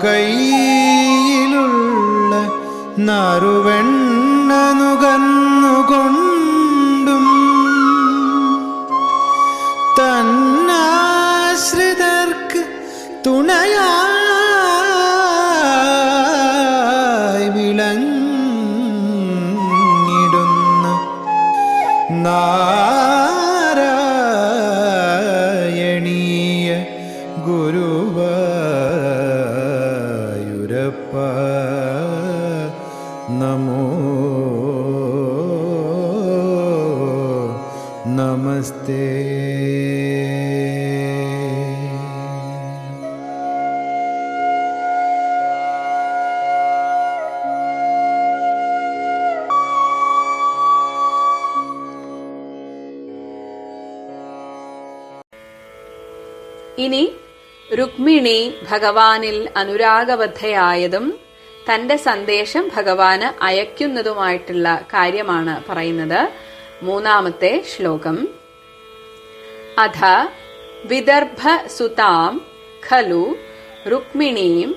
കയ്യിലുള്ള നറുവെണ്ണ നുകർന്നുകൊണ്ടും തന്നാശ്രിതർക്ക് തുണയായി വിളങ്ങിടുന്ന നാരായണീയ ഗുരുവായൂരപ്പ നമോ നമസ്തേ. ഇനി രുക്മിണി ഭഗവാനിൽ അനുരാഗബദ്ധയായതും തന്റെ സന്ദേശം ഭഗവാന് അയക്കുന്നതുമായിട്ടുള്ള കാര്യമാണ് പറയുന്നത്. മൂന്നാമത്തെ ശ്ലോകം. അഥ വിദർഭ സുതാം ഖലു രുക്മിണീം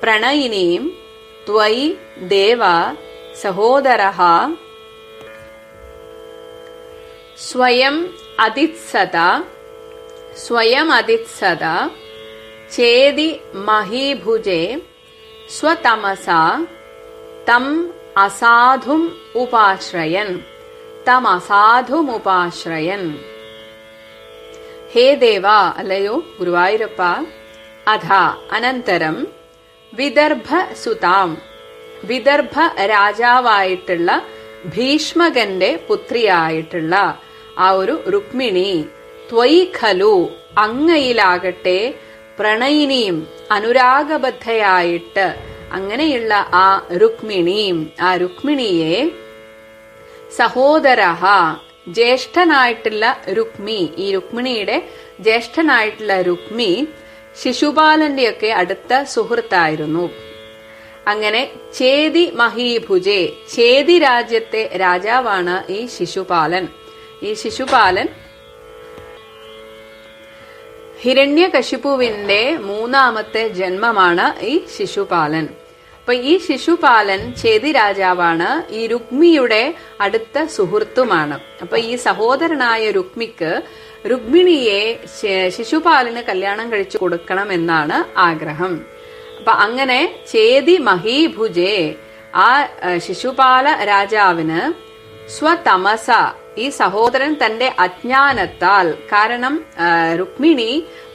പ്രണയിനീം ത്വയി ദേവ സഹോദരഃ സ്വയമദിത്സത ചേതി മഹീഭുജേ സ്വതമസാ തം അസാധുമുപാശ്രയൻ. ഹേ ദേവ, അല്ലയോ ഗുരുവായൂരപ്പ, അധ അനന്തരം വിദർഭ സുതാം, വിദർഭ രാജാവായിട്ടുള്ള ഭീഷ്മകന്റെ പുത്രിയായിട്ടുള്ള ആ ഒരു രുക്മിണി, ത്വയി ഖലു അങ്ങയിലാകട്ടെ, പ്രണയിനിയും അനുരാഗബദ്ധയായിട്ട് അങ്ങനെയുള്ള ആ രുക്മിണിയെ സഹോദരഃ ജ്യേഷ്ഠനായിട്ടുള്ള രുക്മി, ഈ രുക്മിണിയുടെ ജ്യേഷ്ഠനായിട്ടുള്ള രുക്മി ശിശുപാലന്റെയൊക്കെ അടുത്ത സുഹൃത്തായിരുന്നു. അങ്ങനെ ചേതി മഹീഭുജേ, ചേതി രാജ്യത്തെ രാജാവാണ് ഈ ശിശുപാലൻ. ഈ ശിശുപാലൻ ഹിരണ്യകശിപുവിന്റെ മൂന്നാമത്തെ ജന്മമാണ് ഈ ശിശുപാലൻ. അപ്പൊ ഈ ശിശുപാലൻ ചേതി രാജാവാണ്, ഈ രുക്മിയുടെ അടുത്ത സുഹൃത്തുമാണ്. അപ്പൊ ഈ സഹോദരനായ രുക്മിക്ക് രുക്മിണിയെ ശിശുപാലന് കല്യാണം കഴിച്ചു കൊടുക്കണം എന്നാണ് ആഗ്രഹം. അപ്പൊ അങ്ങനെ ചേതി മഹീഭുജേ, ആ ശിശുപാല രാജാവിന് സ്വതമസ, ഈ സഹോദരൻ തന്റെ അജ്ഞാനത്താൽ, കാരണം രുക്മിണി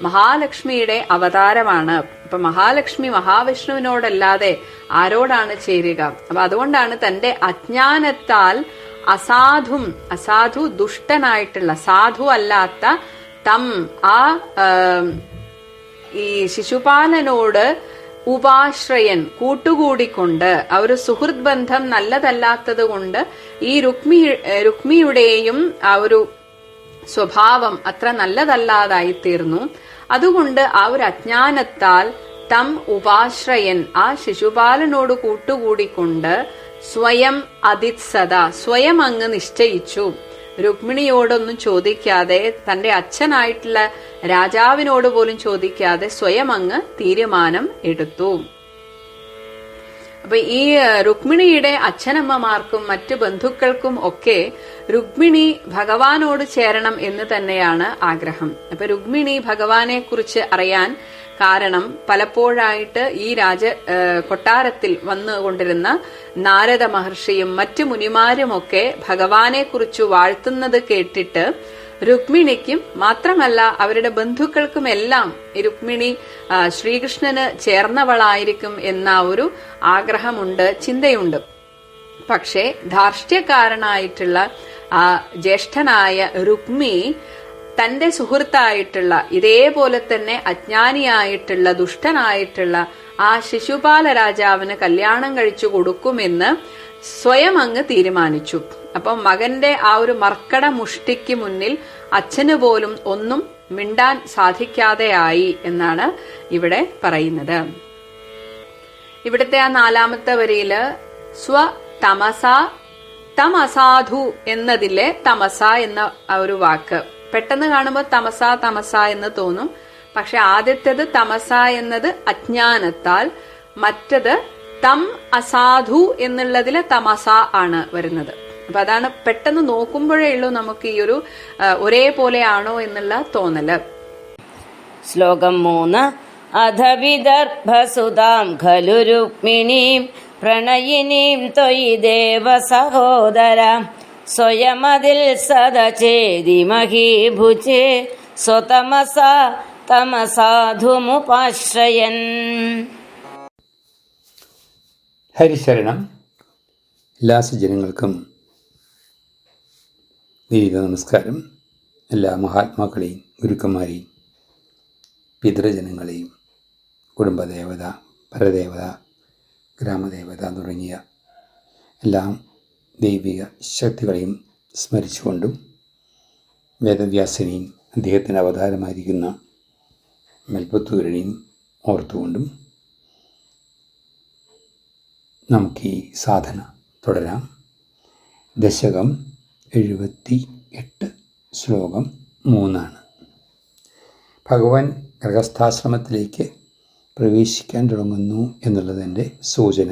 മഹാലക്ഷ്മിയുടെ അവതാരമാണ്. അപ്പൊ മഹാലക്ഷ്മി മഹാവിഷ്ണുവിനോടല്ലാതെ ആരോടാണ് ചേരുക? അപ്പൊ അതുകൊണ്ടാണ് തന്റെ അജ്ഞാനത്താൽ അസാധു ദുഷ്ടനായിട്ടുള്ള, സാധു അല്ലാത്ത തം, ആ ഈ ശിശുപാലനോട് ഉപാശ്രയൻ കൂട്ടുകൂടിക്കൊണ്ട്, ആ ഒരു സുഹൃത് ബന്ധം നല്ലതല്ലാത്തത് കൊണ്ട് ഈ രുക്മിയുടെയും ആ ഒരു സ്വഭാവം അത്ര നല്ലതല്ലാതായി തീർന്നു. അതുകൊണ്ട് ആ ഒരു അജ്ഞാനത്താൽ തം ഉപാശ്രയൻ, ആ ശിശുപാലനോട് കൂട്ടുകൂടിക്കൊണ്ട് സ്വയം അതിത്സത, സ്വയം അങ്ങ് നിശ്ചയിച്ചു. രുക്മിണിയോടൊന്നും ചോദിക്കാതെ, തന്റെ അച്ഛനായിട്ടുള്ള രാജാവിനോട് പോലും ചോദിക്കാതെ സ്വയം അങ്ങ് തീരുമാനം എടുത്തു. അപ്പൊ ഈ രുക്മിണിയുടെ അച്ഛനമ്മമാർക്കും മറ്റു ബന്ധുക്കൾക്കും ഒക്കെ രുക്മിണി ഭഗവാനോട് ചേരണം എന്ന് തന്നെയാണ് ആഗ്രഹം. അപ്പൊ രുക്മിണി ഭഗവാനെ കുറിച്ച് അറിയാൻ കാരണം, പലപ്പോഴായിട്ട് ഈ കൊട്ടാരത്തിൽ വന്നുകൊണ്ടിരുന്ന നാരദ മഹർഷിയും മറ്റു മുനിമാരുമൊക്കെ ഭഗവാനെ കുറിച്ച് വാഴ്ത്തുന്നത് കേട്ടിട്ട് രുക്മിണിക്കും മാത്രമല്ല അവരുടെ ബന്ധുക്കൾക്കുമെല്ലാം രുക്മിണി ശ്രീകൃഷ്ണന് ചേർന്നവളായിരിക്കും എന്ന ഒരു ആഗ്രഹമുണ്ട്, ചിന്തയുണ്ട്. പക്ഷേ ധാർഷ്ട്യക്കാരനായിട്ടുള്ള ആ ജ്യേഷ്ഠനായ രുക്മി തന്റെ സുഹൃത്തായിട്ടുള്ള, ഇതേപോലെ തന്നെ അജ്ഞാനിയായിട്ടുള്ള ദുഷ്ടനായിട്ടുള്ള ആ ശിശുപാല രാജാവിന് കല്യാണം കഴിച്ചു കൊടുക്കുമെന്ന് സ്വയം അങ്ങ് തീരുമാനിച്ചു. അപ്പം മകന്റെ ആ ഒരു മർക്കട മുഷ്ടിക്ക് മുന്നിൽ അച്ഛന് പോലും ഒന്നും മിണ്ടാൻ സാധിക്കാതെയായി എന്നാണ് ഇവിടെ പറയുന്നത്. ഇവിടുത്തെ ആ നാലാമത്തെ വരിയില് സ്വതമസ തം അസാധു എന്നതിലെ തമസ എന്ന ഒരു വാക്ക് പെട്ടെന്ന് കാണുമ്പോൾ തമസ എന്ന് തോന്നും. പക്ഷെ ആദ്യത്തേത് തമസ എന്നത് അജ്ഞാനത്താൽ, മറ്റത് തം അസാധു എന്നുള്ളതില് തമസ ആണ് വരുന്നത്. അപ്പൊ അതാണ് പെട്ടെന്ന് നോക്കുമ്പോഴേ ഉള്ളൂ നമുക്ക് ഈ ഒരു ഒരേപോലെയാണോ എന്നുള്ള തോന്നല്. ശ്ലോകം 3. അധ വിദർഭസുതാം ഖലു രുക്മിണീം പ്രണയിനീം ത്വയി ദേവ സഹോദര സ്വയമതിൽ സദചേതി മഹീഭുജേ സ്വതമസ തമസാധുമുപാശ്രയൻ. ഹരിശരണം. എല്ലാ സജ്ജനങ്ങൾക്കും വിനീത നമസ്കാരം. എല്ലാ മഹാത്മാക്കളെയും ഗുരുക്കന്മാരെയും പിതൃജനങ്ങളെയും കുടുംബദേവത, പരദേവത, ഗ്രാമദേവത തുടങ്ങിയ എല്ലാ ദൈവിക ശക്തികളെയും സ്മരിച്ചുകൊണ്ടും വേദവ്യാസനെയും അദ്ദേഹത്തിൻ്റെ അവതാരമായിരിക്കുന്ന മെൽപ്പത്തൂരിനെയും ഓർത്തുകൊണ്ടും നമുക്ക് ഈ സാധന തുടരാം. ദശകം 78, ശ്ലോകം 3. ഭഗവാൻ ഗൃഹസ്ഥാശ്രമത്തിലേക്ക് പ്രവേശിക്കാൻ തുടങ്ങുന്നു എന്നുള്ളതിൻ്റെ സൂചന,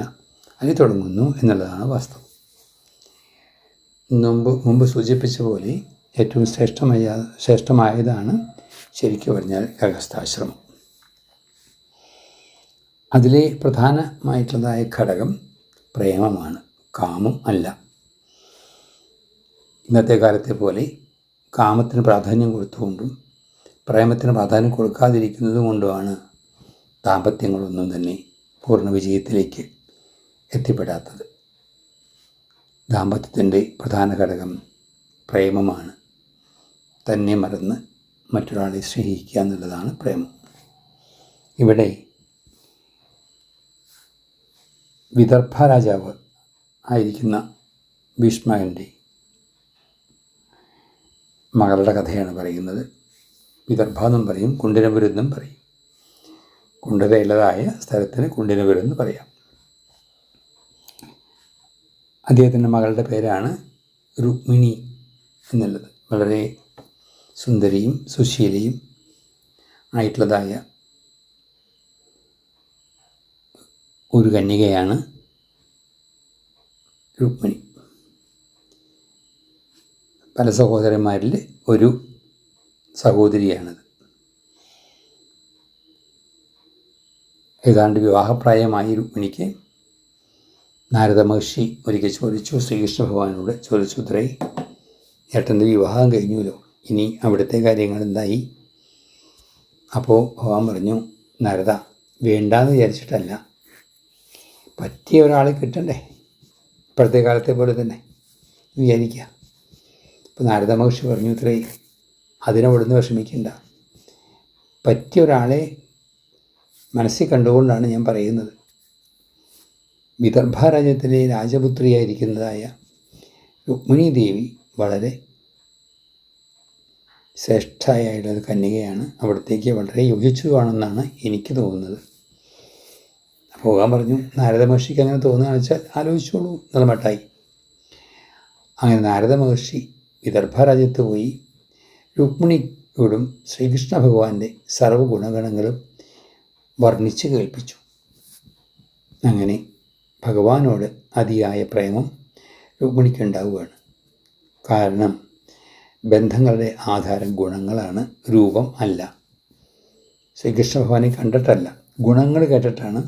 അതിൽ തുടങ്ങുന്നു എന്നുള്ളതാണ് വാസ്തവം. മുമ്പ് സൂചിപ്പിച്ച പോലെ ഏറ്റവും ശ്രേഷ്ഠമായതാണ് ശരിക്കും പറഞ്ഞാൽ ഗൃഹസ്ഥാശ്രമം. അതിലെ പ്രധാനമായിട്ടുള്ളതായ ഘടകം പ്രേമമാണ്, കാമം അല്ല. ഇന്നത്തെ കാലത്തെ പോലെ കാമത്തിന് പ്രാധാന്യം കൊടുത്തുകൊണ്ടും പ്രേമത്തിന് പ്രാധാന്യം കൊടുക്കാതിരിക്കുന്നത് കൊണ്ടുമാണ് ദാമ്പത്യങ്ങളൊന്നും തന്നെ പൂർണ്ണ വിജയത്തിലേക്ക് എത്തിപ്പെടാത്തത്. ദാമ്പത്യത്തിൻ്റെ പ്രധാന ഘടകം പ്രേമമാണ്. തന്നെ മറന്ന് മറ്റൊരാളെ സ്നേഹിക്കുക എന്നുള്ളതാണ് പ്രേമം. ഇവിടെ വിദർഭ രാജാവ് ആയിരിക്കുന്ന ഭീഷ്മകൻ്റെ മകളുടെ കഥയാണ് പറയുന്നത്. വിദർഭ എന്നും പറയും, കുണ്ഠിനപുരം എന്നും പറയും. കുണ്ഠതയുള്ളതായ സ്ഥലത്തിന് കുണ്ഠിനപുരം എന്ന് പറയാം. അദ്ദേഹത്തിൻ്റെ മകളുടെ പേരാണ് രുക്മിണി എന്നുള്ളത്. വളരെ സുന്ദരിയും സുശീലയും ആയിട്ടുള്ളതായ ഒരു കന്യകയാണ് രുക്മിണി. പല സഹോദരന്മാരിൽ ഒരു സഹോദരിയാണത്. ഏതാണ്ട് വിവാഹപ്രായമായി രുക്മിണിക്ക് നാരദ മഹർഷി ഒരിക്കൽ ചോദിച്ചു, ശ്രീകൃഷ്ണ ഭഗവാനോട് ചോദിച്ചു, ഇത്രേ ഏട്ടൻ്റെ വിവാഹം കഴിഞ്ഞുല്ലോ, ഇനി അവിടുത്തെ കാര്യങ്ങൾ എന്തായി? അപ്പോൾ ഭഗവാൻ പറഞ്ഞു, നാരദ, വേണ്ടാന്ന് വിചാരിച്ചിട്ടല്ല, പറ്റിയ ഒരാളെ കിട്ടണ്ടേ, ഇപ്പോഴത്തെ കാലത്തെ പോലെ തന്നെ വിചാരിക്കുക. അപ്പോൾ നാരദ മഹർഷി പറഞ്ഞു, ഇത്രേ അതിനവിടുന്ന് വിഷമിക്കണ്ട, പറ്റിയ ഒരാളെ മനസ്സിൽ കണ്ടുകൊണ്ടാണ് ഞാൻ പറയുന്നത്. വിദർഭ രാജ്യത്തിലെ രാജപുത്രിയായിരിക്കുന്നതായ രുക്മിണി ദേവി വളരെ ശ്രേഷ്ഠയായിട്ടുള്ള കന്യകയാണ്, അവിടത്തേക്ക് വളരെ യോജിച്ചതാണെന്നാണ് എനിക്ക് തോന്നുന്നത്. പോകാൻ പറഞ്ഞു. നാരദ മഹർഷിക്ക് അങ്ങനെ തോന്നുകയെന്ന് വെച്ചാൽ ആലോചിച്ചോളൂ എന്നുള്ള മട്ടായി. അങ്ങനെ നാരദ മഹർഷി വിദർഭ രാജ്യത്ത് പോയി രുക്മിണിയോടും ശ്രീകൃഷ്ണ ഭഗവാന്റെ സർവ്വ ഗുണഗണങ്ങളും വർണ്ണിച്ച് കേൾപ്പിച്ചു. അങ്ങനെ ഭഗവാനോട് അതിയായ പ്രേമം രുക്മിണിക്കുണ്ടാവുകയാണ്. കാരണം ബന്ധങ്ങളുടെ ആധാരം ഗുണങ്ങളാണ്, രൂപം അല്ല. ശ്രീകൃഷ്ണ ഭഗവാനെ കണ്ടിട്ടല്ല, ഗുണങ്ങൾ കേട്ടിട്ടാണ്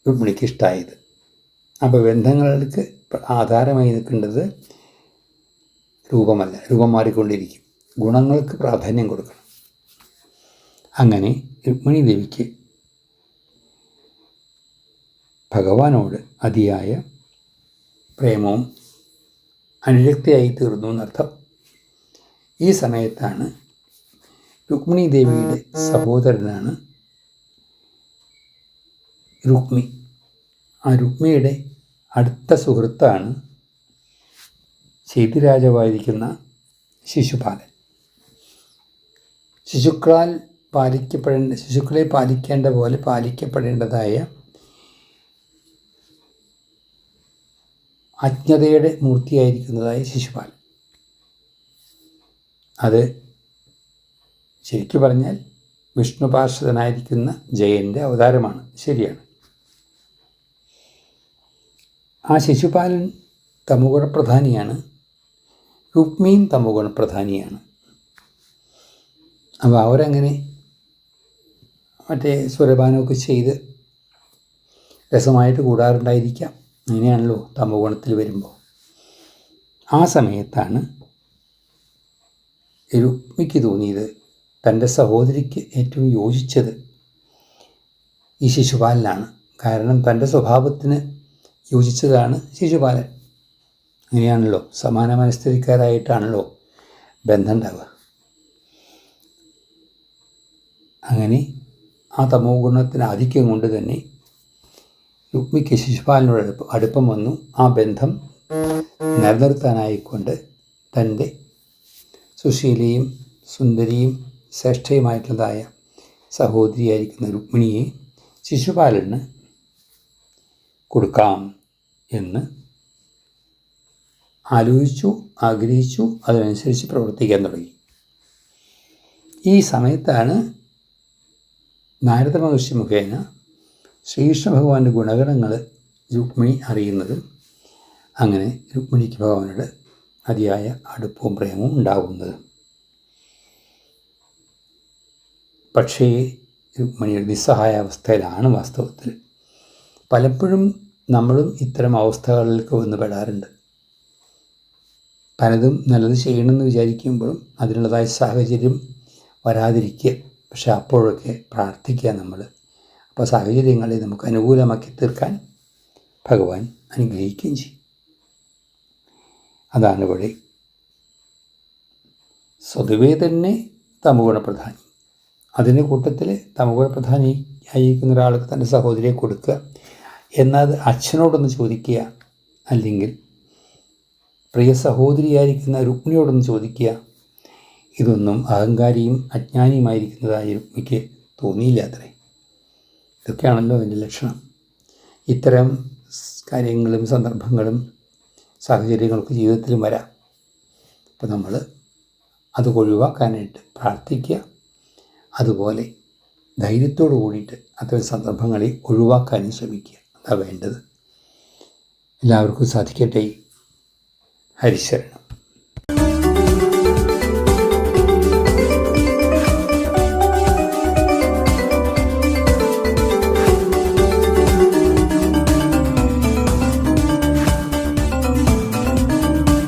രുക്മിണിക്ക് ഇഷ്ടമായത്. അപ്പോൾ ബന്ധങ്ങൾക്ക് ആധാരമായി നിൽക്കേണ്ടത് രൂപമല്ല, രൂപം മാറിക്കൊണ്ടിരിക്കും, ഗുണങ്ങൾക്ക് പ്രാധാന്യം കൊടുക്കണം. അങ്ങനെ രുക്മിണി ദേവിക്ക് ഭഗവാനോട് അതിയായ പ്രേമവും അനുരക്തിയായി തീർന്നു എന്നർത്ഥം. ഈ സമയത്താണ് രുക്മിണി ദേവിയുടെ സഹോദരനാണ് രുക്മി. ആ രുക്മിയുടെ അടുത്ത സുഹൃത്താണ് ചേതിരാജാവായിരിക്കുന്ന ശിശുപാലൻ. ശിശുക്കളെ പാലിക്കേണ്ട പോലെ പാലിക്കപ്പെടേണ്ടതായ അജ്ഞതയുടെ മൂർത്തിയായിരിക്കുന്നതായ ശിശുപാലൻ. അത് ശരിക്കു പറഞ്ഞാൽ വിഷ്ണുപാർഷദനായിരിക്കുന്ന ജയൻ്റെ അവതാരമാണ്, ശരിയാണ്. ആ ശിശുപാലൻ തമോഗുണപ്രധാനിയാണ്, രുക്മിയും തമോഗുണപ്രധാനിയാണ്. അപ്പോൾ അവരങ്ങനെ മറ്റേ സുരപാനമൊക്കെ ചെയ്ത് രസമായിട്ട് കൂടാറുണ്ടായിരിക്കാം. അങ്ങനെയാണല്ലോ തമോഗുണത്തിൽ വരുമ്പോൾ. ആ സമയത്താണ് രുക്മിക്ക് തോന്നിയത് തൻ്റെ സഹോദരിക്ക് ഏറ്റവും യോജിച്ചത് ഈ ശിശുപാലനാണ്. കാരണം തൻ്റെ സ്വഭാവത്തിന് യോജിച്ചതാണ് ശിശുപാലൻ. അങ്ങനെയാണല്ലോ, സമാന മനസ്ഥിതിക്കാരായിട്ടാണല്ലോ ബന്ധം ഉണ്ടാവുക. അങ്ങനെ ആ തമോ ഗുണത്തിന് ആധിക്യം കൊണ്ട് തന്നെ രുക്മിക്ക് ശിശുപാലനോട് അടുപ്പം വന്നു. ആ ബന്ധം നിലനിർത്താനായിക്കൊണ്ട് തൻ്റെ സുശീലയും സുന്ദരിയും ശ്രേഷ്ഠയുമായിട്ടുള്ളതായ സഹോദരിയായിരിക്കുന്ന രുക്മിണിയെ ശിശുപാലന് കൊടുക്കാം എന്ന് ആലോചിച്ചു, ആഗ്രഹിച്ചു. അതിനനുസരിച്ച് പ്രവർത്തിക്കാൻ തുടങ്ങി. ഈ സമയത്താണ് നാരദ മഹർഷി മുഖേന ശ്രീകൃഷ്ണ ഭഗവാന്റെ ഗുണഗണങ്ങൾ രുക്മിണി അറിയുന്നതും അങ്ങനെ രുക്മിണിക്ക് ഭഗവാനോട് അതിയായ അടുപ്പവും പ്രേമവും ഉണ്ടാകുന്നത്. പക്ഷേ രുക്മിണിയുടെ നിസ്സഹായാവസ്ഥയിലാണ് വാസ്തവത്തിൽ. പലപ്പോഴും നമ്മളും ഇത്തരം അവസ്ഥകളിലേക്ക് വന്ന് പെടാറുണ്ട്. പലതും നല്ലത് ചെയ്യണമെന്ന് വിചാരിക്കുമ്പോഴും അതിനുള്ളതായ സാഹചര്യം വരാതിരിക്കുക. പക്ഷെ അപ്പോഴൊക്കെ പ്രാർത്ഥിക്കുക നമ്മൾ. അപ്പോൾ സാഹചര്യങ്ങളെ നമുക്ക് അനുകൂലമാക്കി തീർക്കാൻ ഭഗവാൻ അനുഗ്രഹിക്കുകയും ചെയ്യും. അതാണ് ഇവിടെ സ്വതവേ തന്നെ തമോഗുണപ്രധാനി. അതിൻ്റെ കൂട്ടത്തിൽ തമോഗുണപ്രധാനി ആയിരിക്കുന്ന ഒരാൾക്ക് തൻ്റെ സഹോദരിയെ കൊടുക്കുക എന്നത് അച്ഛനോടൊന്ന് ചോദിക്കുക, അല്ലെങ്കിൽ പ്രിയ സഹോദരിയായിരിക്കുന്ന രുക്മിണിയോടൊന്ന് ചോദിക്കുക. ഇതൊന്നും അഹങ്കാരിയും അജ്ഞാനിയുമായിരിക്കുന്നതായി രുക്മിക്ക് തോന്നിയില്ല അത്രേ. ഇതൊക്കെയാണല്ലോ അതിൻ്റെ ലക്ഷണം. ഇത്തരം കാര്യങ്ങളും സന്ദർഭങ്ങളും സാഹചര്യങ്ങളൊക്കെ ജീവിതത്തിലും വരാം. അപ്പോൾ നമ്മൾ അത് ഒഴിവാക്കാനായിട്ട് പ്രാർത്ഥിക്കുക. അതുപോലെ ധൈര്യത്തോടു കൂടിയിട്ട് അത്തരം സന്ദർഭങ്ങളെ ഒഴിവാക്കാനും ശ്രമിക്കുക. അതാണ് വേണ്ടത്. എല്ലാവർക്കും സാധിക്കട്ടെ. ഹരിശരണം.